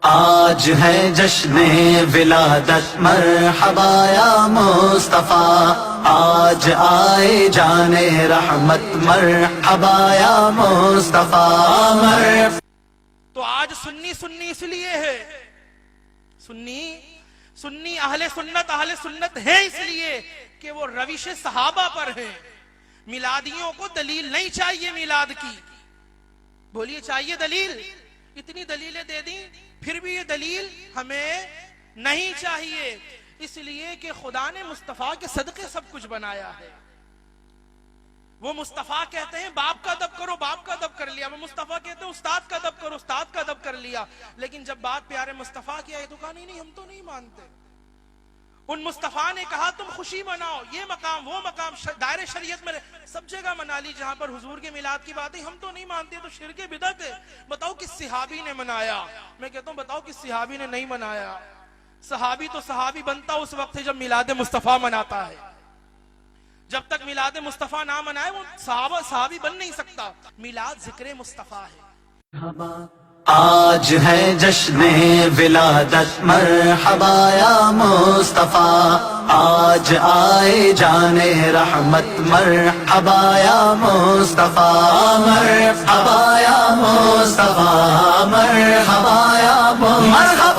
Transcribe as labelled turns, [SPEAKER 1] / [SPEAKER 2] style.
[SPEAKER 1] آج ہے جشن ولادت مرحبا یا مصطفیٰ، آج آئے جان رحمت مرحبا یا مصطفیٰ مرحبا۔
[SPEAKER 2] تو آج سنی سنی اس لیے ہے، سنی اہل سنت ہے اس لیے کہ وہ روش صحابہ پر ہیں۔ میلادیوں کو دلیل نہیں چاہیے میلاد کی، بولیے چاہیے دلیل؟ اتنی دلیلیں دے دیں پھر بھی یہ دلیل ہمیں نہیں چاہیے، اس لیے کہ خدا نے مصطفیٰ کے صدقے سب کچھ بنایا ہے۔ وہ مصطفیٰ کہتے ہیں باپ کا ادب کرو، باپ کا ادب کر لیا۔ وہ مصطفیٰ کہتے ہیں استاد کا ادب کرو، استاد کا ادب کر لیا۔ لیکن جب بات پیارے مصطفیٰ کی آئی تو کہا نہیں ہم تو نہیں مانتے۔ ان مصطفیٰ نے کہا تم خوشی مناؤ، یہ مقام وہ مقام دائرے شریعت میں سب جگہ منا لی جہاں پر حضور کے میلاد کی بات ہے، ہم تو نہیں مانتے تو شرک بدعت ہے۔ بتاؤ کس صحابی نے منایا؟ میں کہتا ہوں بتاؤ کس صحابی نے نہیں منایا؟ صحابی تو صحابی بنتا اس وقت ہے جب میلاد مصطفیٰ مناتا ہے۔ جب تک میلاد مصطفیٰ نہ منائے وہ صحابی بن نہیں سکتا۔ میلاد ذکر مصطفیٰ ہے۔
[SPEAKER 1] آج ہے جشن ولادت مرحبا یا مصطفیٰ، آج آئے جان رحمت مرحبا یا مصطفیٰ مرحبا یا مصطفیٰ مرحبا یا مصطفیٰ۔